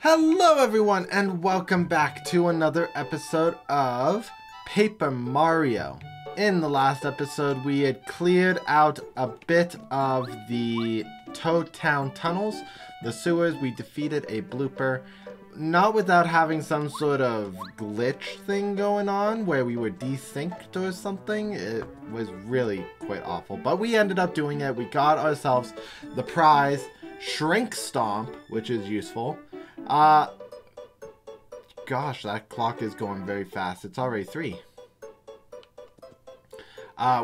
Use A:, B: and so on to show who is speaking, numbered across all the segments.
A: Hello everyone and welcome back to another episode of Paper Mario. In the last episode we had cleared out a bit of the Toad Town tunnels, the sewers. We defeated a blooper, not without having some sort of glitch thing going on where we were desynced or something. It was really quite awful, but we ended up doing it. We got ourselves the prize, Shrink Stomp, which is useful. Gosh, that clock is going very fast. It's already 3.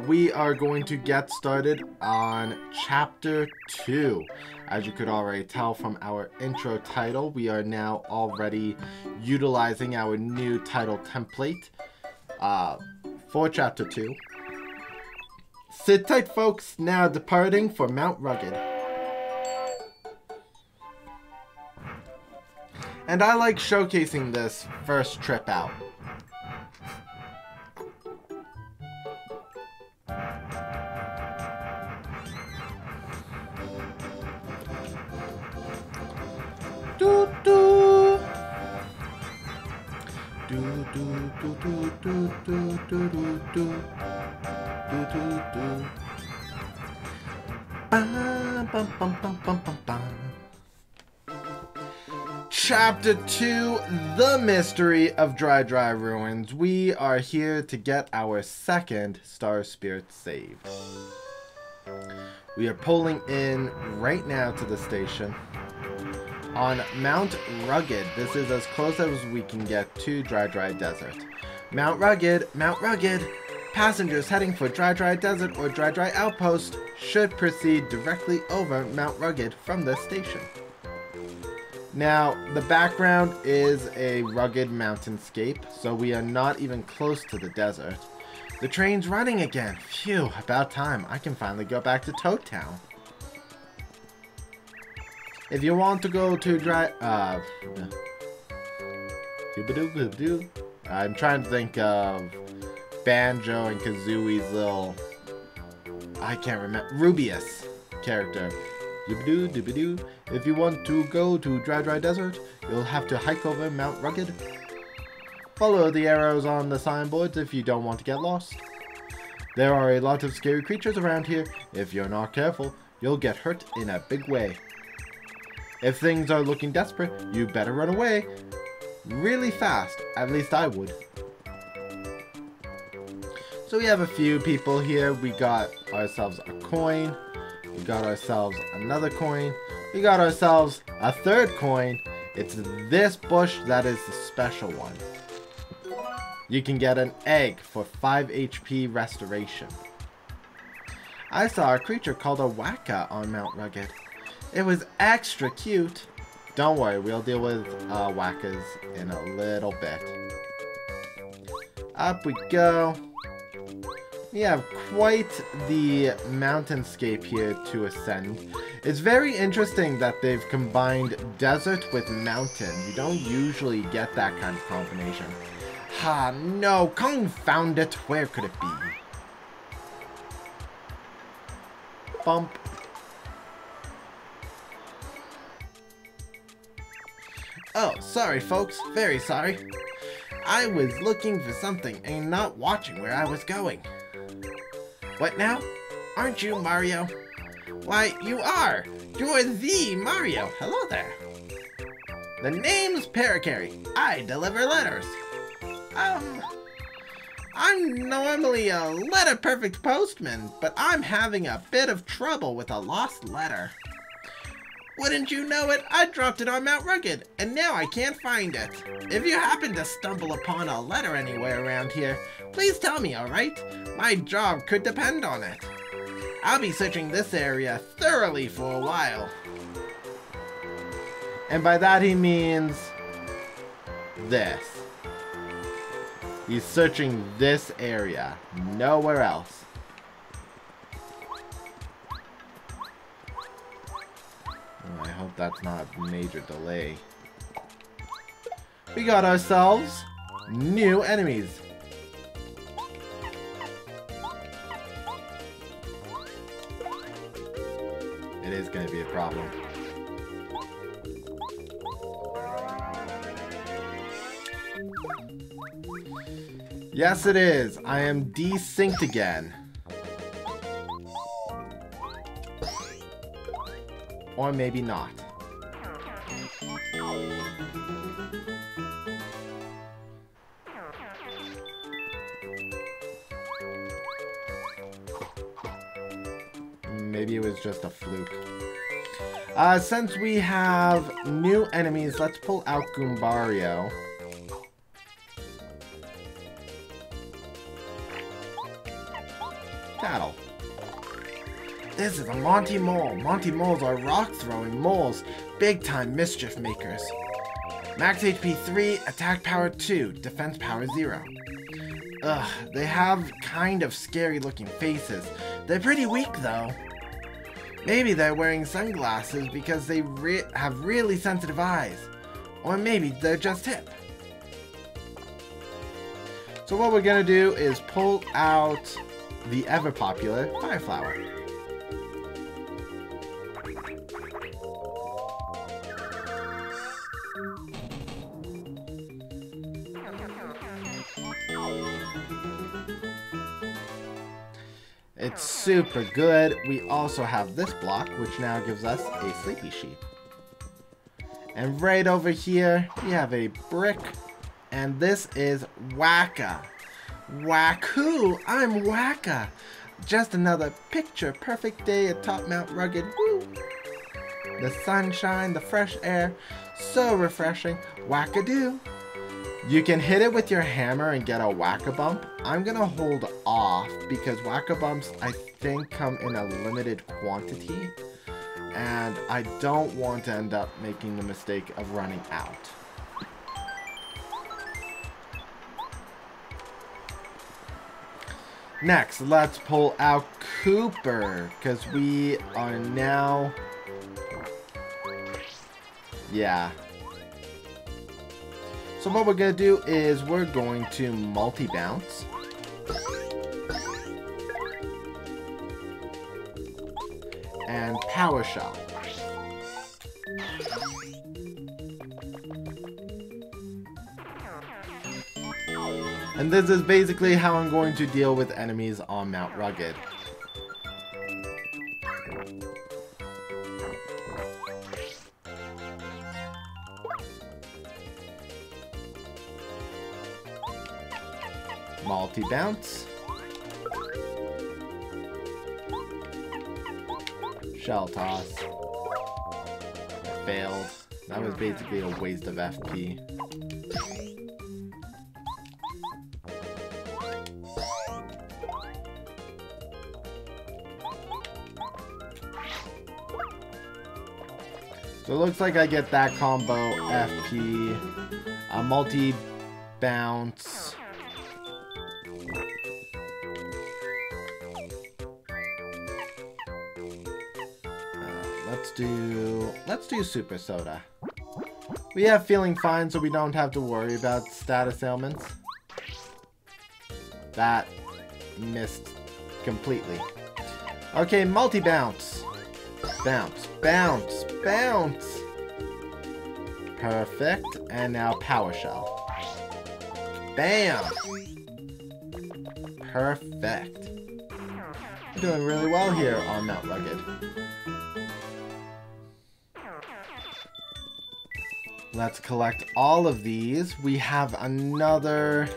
A: We are going to get started on Chapter 2. As you could already tell from our intro title, we are now already utilizing our new title template for Chapter 2. Sit tight, folks. Now departing for Mount Rugged. And I like showcasing this first trip out. Do do. Do do do do do do do do do do do. Bum bum bum bum bum bum bum. Chapter 2, The Mystery of Dry Ruins. We are here to get our second Star Spirit saved. We are pulling in right now to the station on Mount Rugged. This is as close as we can get to Dry Desert. Mount Rugged, Mount Rugged. Passengers heading for Dry Desert or Dry Outpost should proceed directly over Mount Rugged from this station. Now, the background is a rugged mountainscape, so we are not even close to the desert. The train's running again. Phew, about time. I can finally go back to Toad Town. If you want to go to I'm trying to think of Banjo and Kazooie's little, I can't remember, Rubius character. Doobadoo. If you want to go to Dry Desert, you'll have to hike over Mount Rugged. Follow the arrows on the signboards if you don't want to get lost. There are a lot of scary creatures around here. If you're not careful, you'll get hurt in a big way. If things are looking desperate, you better run away really fast. At least I would. So we have a few people here. We got ourselves a coin. We got ourselves another coin. We got ourselves a third coin. It's this bush that is the special one. You can get an egg for 5 HP restoration. I saw a creature called a waka on Mount Rugged. It was extra cute. Don't worry, we'll deal with wakas in a little bit. Up we go. We have quite the mountainscape here to ascend. It's very interesting that they've combined desert with mountain. You don't usually get that kind of combination. Ha, no, confound it. Where could it be? Bump. Oh, sorry folks, very sorry. I was looking for something and not watching where I was going. What now? Aren't you Mario? Why, you are! You're the Mario! Hello there! The name's Parakarry. I deliver letters. I'm normally a letter-perfect postman, but I'm having a bit of trouble with a lost letter. Wouldn't you know it, I dropped it on Mount Rugged, and now I can't find it. If you happen to stumble upon a letter anywhere around here, please tell me, alright? My job could depend on it. I'll be searching this area thoroughly for a while. And by that he means this. He's searching this area, nowhere else. I hope that's not a major delay. We got ourselves new enemies. It is going to be a problem. Yes, it is. I am desynced again. Or maybe not. Maybe it was just a fluke. Since we have new enemies, let's pull out Goombario. Tattle. This is a Monty Mole. Monty Moles are rock-throwing moles. Big-time mischief makers. Max HP 3, attack power 2, defense power 0. Ugh, they have kind of scary-looking faces. They're pretty weak, though. Maybe they're wearing sunglasses because they have really sensitive eyes. Or maybe they're just hip. So what we're gonna do is pull out the ever-popular Fire Flower. It's super good. We also have this block, which now gives us a Sleepy Sheep. And right over here, we have a brick, and this is Wacka. Wacoo! I'm Wacka! Just another picture-perfect day at Top Mount Rugged. Woo! The sunshine, the fresh air, so refreshing. Wackadoo! You can hit it with your hammer and get a Whack-a-Bump. I'm gonna hold off because Whack-a-Bumps, I think, come in a limited quantity. And I don't want to end up making the mistake of running out. Next, let's pull out Cooper, because we are now... Yeah. So what we're going to do is we're going to multi-bounce. And Power Shell. And this is basically how I'm going to deal with enemies on Mount Rugged. Multi-bounce. Shell toss. I failed. That was basically a waste of FP. So it looks like I get that combo FP, a multi-bounce. Let's do Super Soda. We have Feeling Fine, so we don't have to worry about status ailments. That missed completely. Okay, multi-bounce. Bounce, bounce, bounce. Perfect. And now Power Shell. Bam! Perfect. We're doing really well here on Mount Rugged. Let's collect all of these. We have another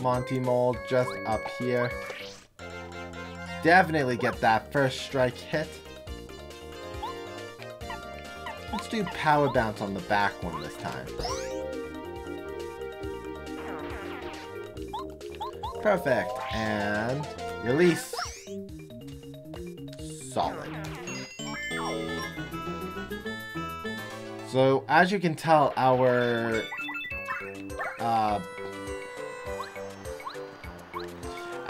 A: Monty Mole just up here. Definitely get that first strike hit. Let's do Power Bounce on the back one this time. Perfect. And release. Solid. So, as you can tell, our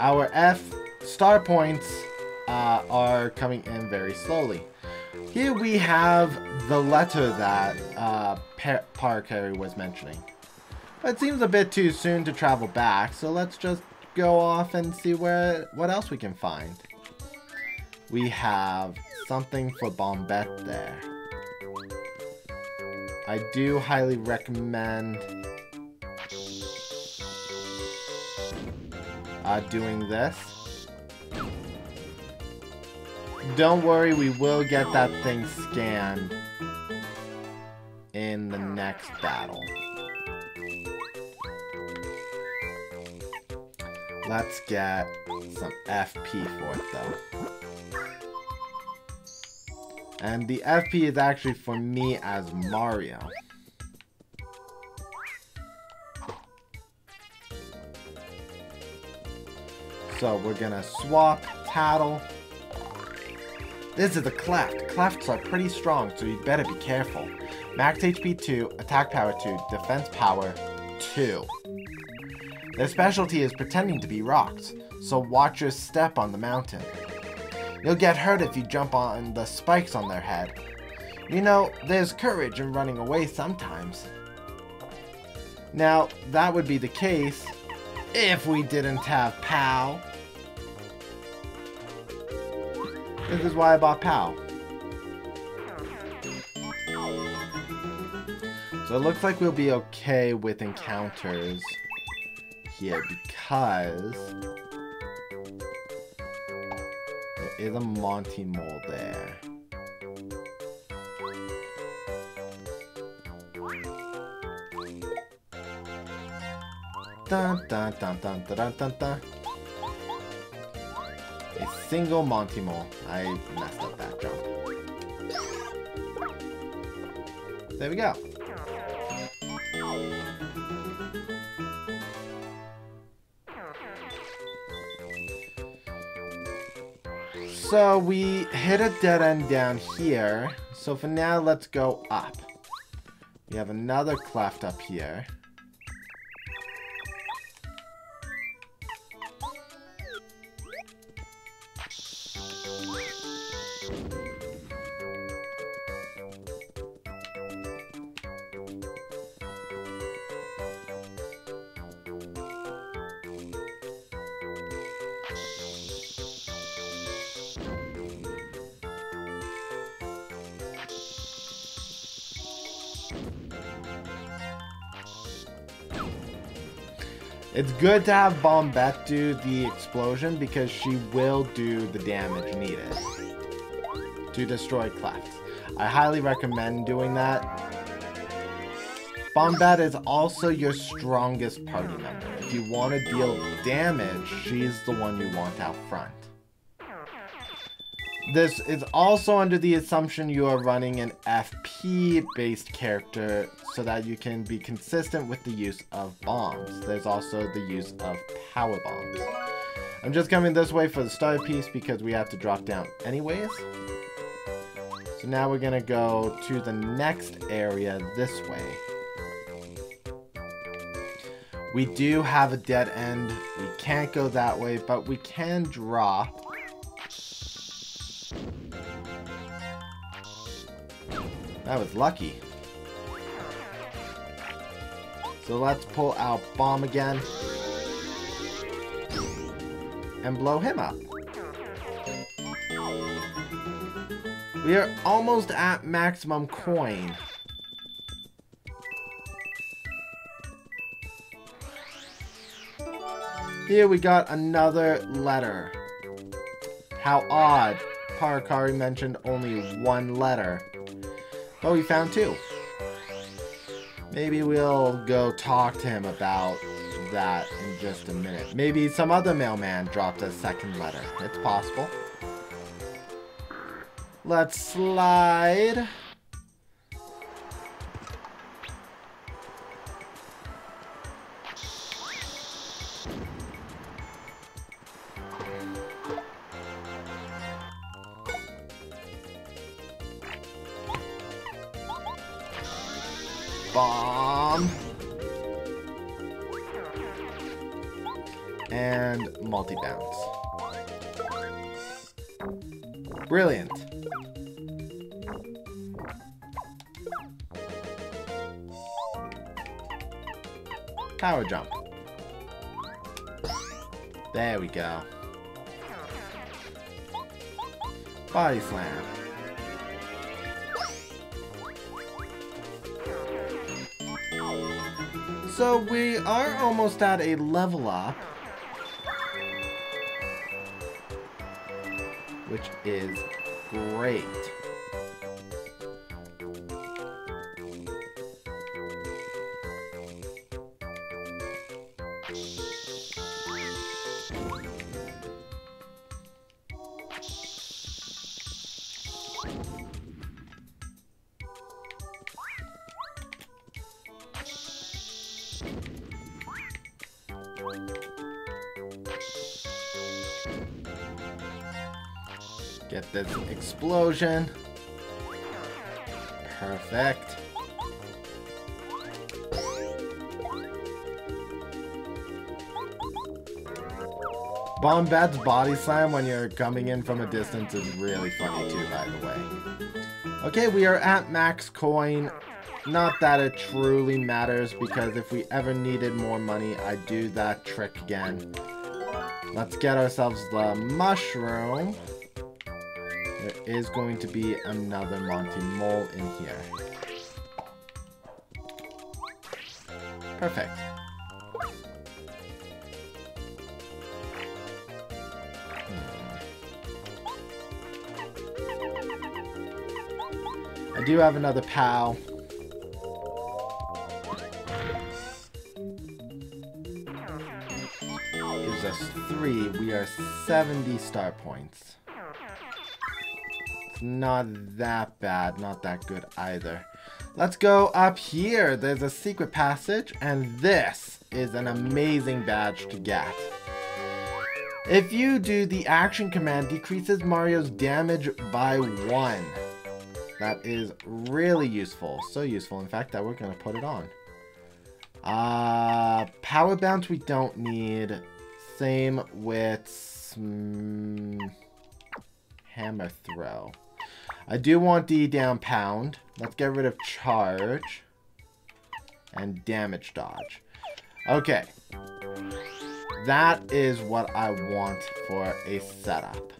A: F star points are coming in very slowly. Here we have the letter that Parakarry was mentioning. But it seems a bit too soon to travel back, so let's just go off and see what else we can find. We have something for Bombette there. I do highly recommend doing this. Don't worry, we will get that thing scanned in the next battle. Let's get some FP for it, though. And the FP is actually for me as Mario. So we're gonna swap Tattle. This is a Cleft. Clefts are pretty strong, so you better be careful. Max HP 2, attack power 2, defense power 2. Their specialty is pretending to be rocks, so watch your step on the mountain. You'll get hurt if you jump on the spikes on their head. You know, there's courage in running away sometimes. Now, that would be the case if we didn't have POW. This is why I bought POW. So it looks like we'll be okay with encounters here because there is a Monty Mole there. Dun dun dun dun dun dun dun. A single Monty Mole. I messed up that jump. There we go. So we hit a dead end down here. So for now, let's go up. We have another cleft up here. It's good to have Bombette do the explosion because she will do the damage needed to destroy clefts. I highly recommend doing that. Bombette is also your strongest party member. If you want to deal damage, she's the one you want out front. This is also under the assumption you are running an FP-based character so that you can be consistent with the use of bombs. There's also the use of power bombs. I'm just coming this way for the starter piece because we have to drop down anyways. So now we're gonna go to the next area this way. We do have a dead end. We can't go that way, but we can drop. That was lucky. So let's pull out Bomb again. And blow him up. We are almost at maximum coin. Here we got another letter. How odd. Parakarry mentioned only one letter. But we found two. Maybe we'll go talk to him about that in just a minute. Maybe some other mailman dropped a second letter. It's possible. Let's slide. Bomb. And multi-bounce. Brilliant. Power jump. There we go. Body slam. So we are almost at a level up. which is great. Get this explosion. Perfect. Bombad's body slam when you're coming in from a distance is really funny too, by the way. Okay, we are at max coin. Not that it truly matters, because if we ever needed more money, I'd do that trick again. Let's get ourselves the mushroom. There is going to be another Monty Mole in here. Perfect. I do have another pal. Gives us 3. We are 70 star points. It's not that bad, not that good either. Let's go up here. There's a secret passage, and this is an amazing badge to get. If you do the action command, decreases Mario's damage by 1. That is really useful. So useful, in fact, that we're going to put it on. Power bounce we don't need. Same with hammer throw. I do want the down pound. Let's get rid of charge. And damage dodge. Okay. That is what I want for a setup.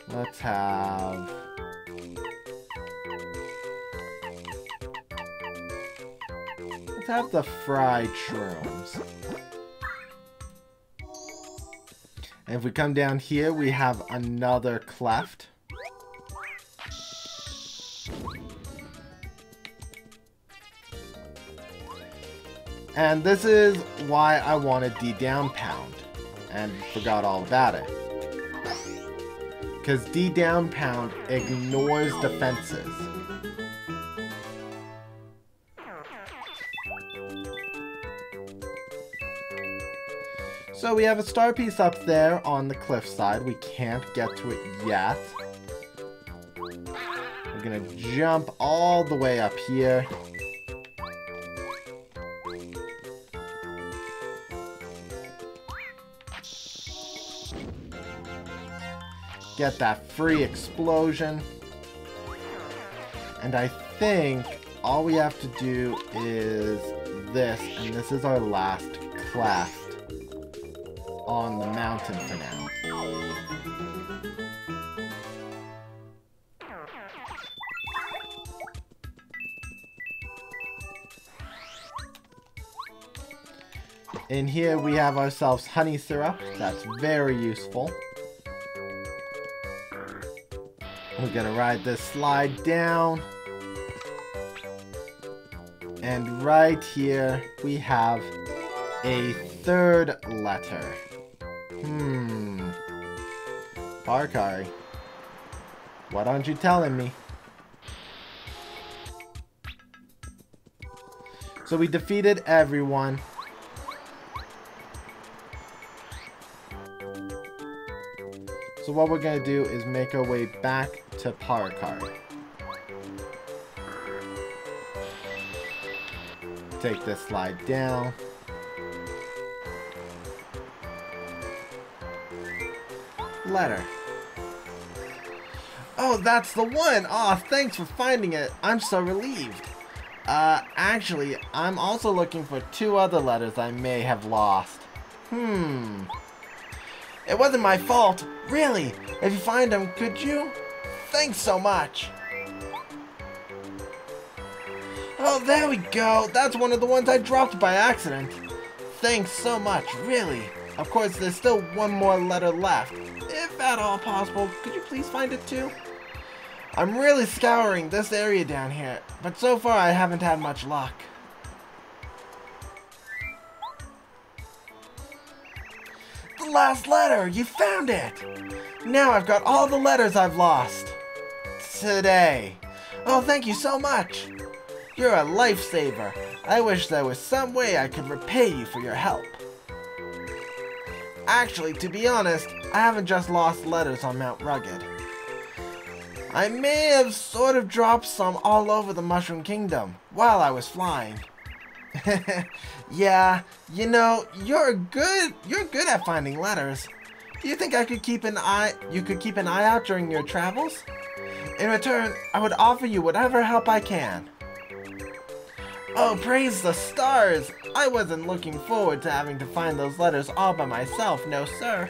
A: Let's have... Let's have the fried shrooms. And if we come down here, we have another cleft. And this is why I wanted the down pound and forgot all about it. Because D down pound ignores defenses. So we have a star piece up there on the cliffside. We can't get to it yet. We're gonna jump all the way up here. Get that free explosion. And I think all we have to do is this, and this is our last cleft on the mountain for now. In here we have ourselves honey syrup. That's very useful. We're gonna ride this slide down. And right here we have a third letter. Parakarry. What aren't you telling me? So we defeated everyone. So what we're going to do is make our way back to Parakarry. Take this slide down. Letter. Oh, that's the one! Aw, thanks for finding it. I'm so relieved. Actually, I'm also looking for 2 other letters I may have lost. It wasn't my fault. Really? If you find them, could you? Thanks so much. Oh, there we go. That's one of the ones I dropped by accident. Thanks so much, really. Of course, there's still one more letter left. If at all possible, could you please find it too? I'm really scouring this area down here, but so far I haven't had much luck. The last letter! You found it! Now I've got all the letters I've lost. Today. Oh, thank you so much. You're a lifesaver. I wish there was some way I could repay you for your help. Actually, to be honest, I haven't just lost letters on Mount Rugged. I may have sort of dropped some all over the Mushroom Kingdom while I was flying. Yeah, you know, you're good at finding letters. Do you think you could keep an eye out during your travels? In return, I would offer you whatever help I can. Oh, praise the stars! I wasn't looking forward to having to find those letters all by myself, no sir.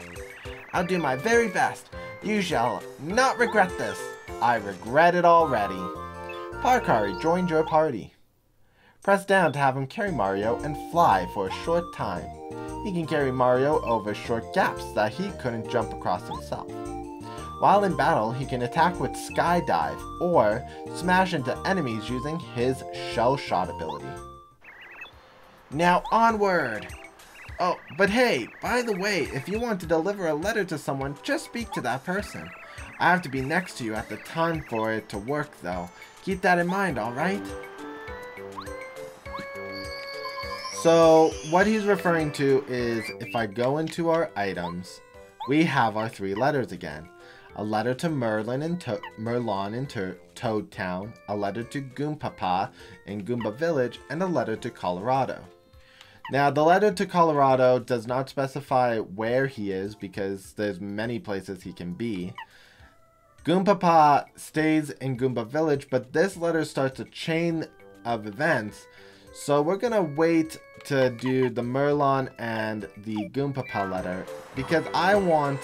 A: I'll do my very best. You shall not regret this. I regret it already. Parakarry joined your party. Press down to have him carry Mario and fly for a short time. He can carry Mario over short gaps that he couldn't jump across himself. While in battle, he can attack with Skydive or smash into enemies using his Shell Shot ability. Now onward! Oh, but hey, by the way, if you want to deliver a letter to someone, just speak to that person. I have to be next to you at the time for it to work though. Keep that in mind, alright? So, what he's referring to is, if I go into our items, we have our 3 letters again. A letter to Merlin in Toad Town, a letter to Goompapa in Goomba Village, and a letter to Colorado. Now, the letter to Colorado does not specify where he is because there's many places he can be. Goompapa stays in Goomba Village, but this letter starts a chain of events. So we're gonna wait to do the Merlin and the Goompapa letter because I want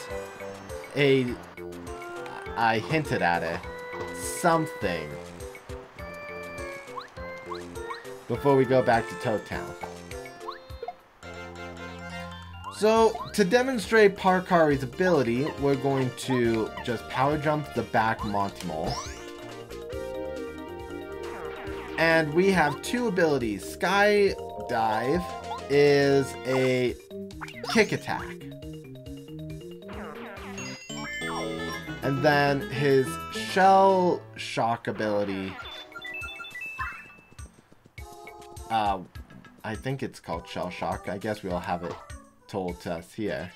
A: I hinted at it, something before we go back to Toad Town. So, to demonstrate Parakarry's ability, we're going to just power jump the back Monty Mole. And we have 2 abilities. Skydive is a kick attack. And then his Shell Shock ability, I think it's called Shell Shock. I guess we'll have it told to us here.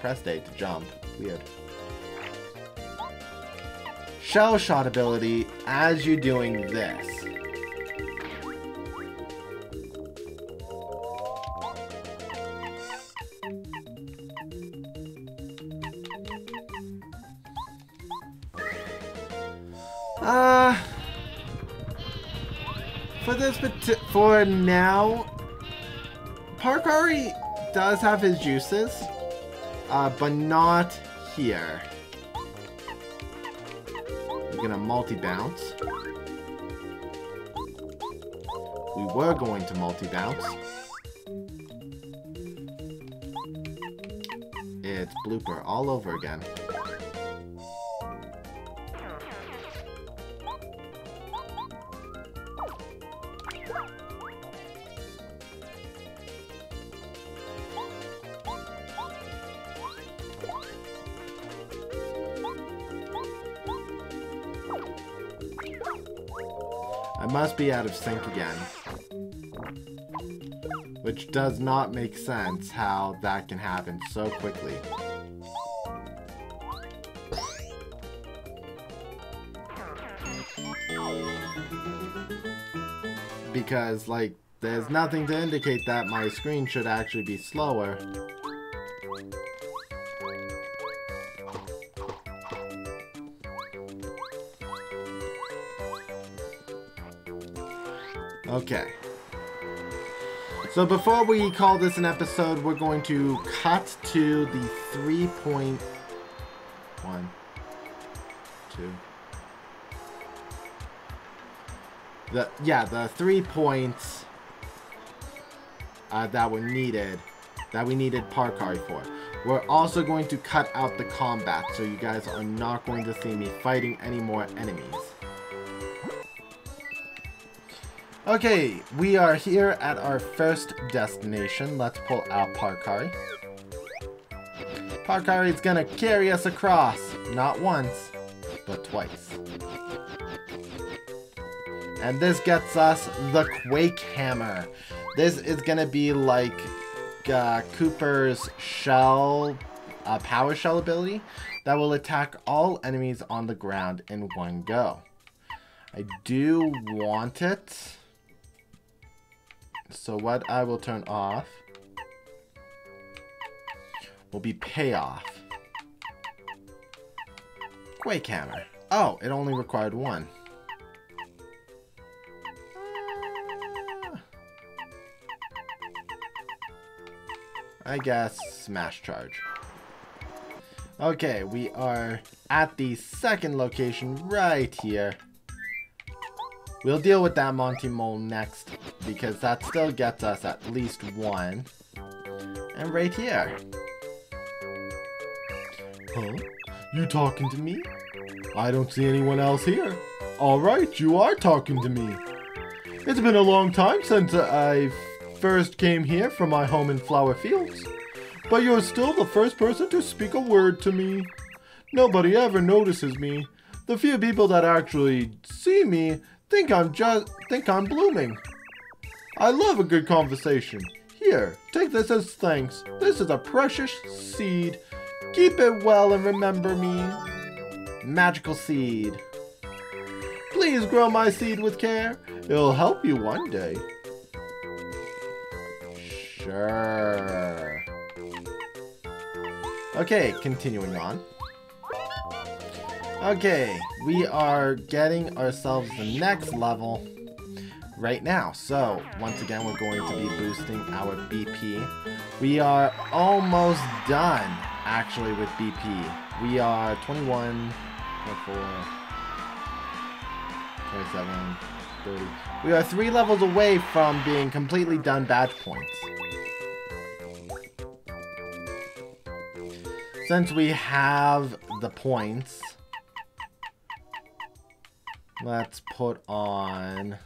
A: Press A to jump. Weird. Shell Shot ability as you're doing this. For now, Parakarry does have his juices, but not here. We're gonna multi-bounce. We were going to multi-bounce. It's blooper all over again. I must be out of sync again. Which does not make sense how that can happen so quickly. Because, like, there's nothing to indicate that my screen should actually be slower. Okay. So before we call this an episode, we're going to cut to the 3.1, 2. The 3 points that were needed that we needed Parakarry for. We're also going to cut out the combat, so you guys are not going to see me fighting any more enemies. Okay, we are here at our first destination. Let's pull out Parakarry. Parakarry is gonna carry us across, not once, but twice. And this gets us the Quake Hammer. This is gonna be like Cooper's shell, power shell ability that will attack all enemies on the ground in one go. I do want it. So what I will turn off will be payoff. Quake Hammer. Oh, it only required one. I guess Smash Charge. Okay, we are at the second location right here. We'll deal with that Monty Mole next, because that still gets us at least one. And right here. Huh? You talking to me? I don't see anyone else here. Alright, you are talking to me. It's been a long time since I first came here from my home in Flower Fields. But you're still the first person to speak a word to me. Nobody ever notices me. The few people that actually see me think I'm blooming. I love a good conversation. Here, take this as thanks. This is a precious seed. Keep it well and remember me. Magical seed. Please grow my seed with care. It'll help you one day. Sure. Okay, continuing on. Okay, we are getting ourselves the next level right now. So, once again, we're going to be boosting our BP. We are almost done, actually, with BP. We are 21, 24, 27, 30. We are 3 levels away from being completely done badge points. Since we have the points, let's put on...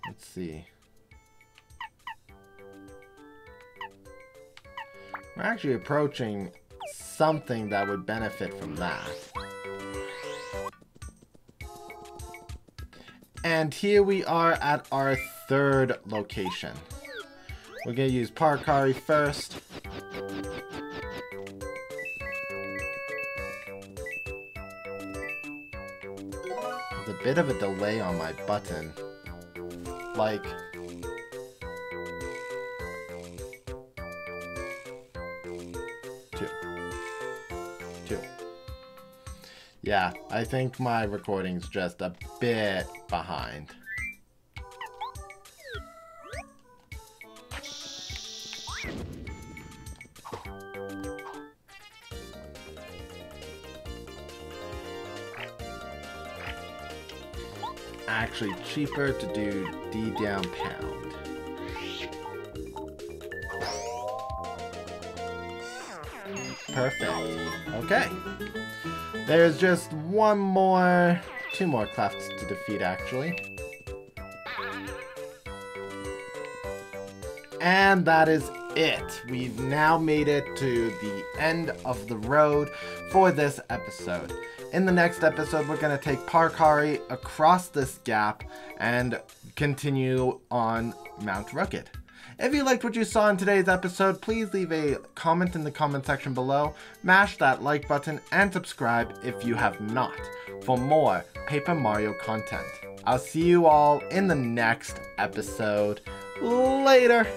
A: Let's see. We're actually approaching something that would benefit from that. And here we are at our third location. We're going to use Parakarry first. There's a bit of a delay on my button. Like... Two. Yeah, I think my recording's just a bit behind. Actually cheaper to do D down pound. Perfect. Okay. There's just two more clefts to defeat actually. And that is it. We've now made it to the end of the road for this episode. In the next episode, we're going to take Parakarry across this gap and continue on Mount Rugged. If you liked what you saw in today's episode, please leave a comment in the comment section below, mash that like button, and subscribe if you have not for more Paper Mario content. I'll see you all in the next episode. Later!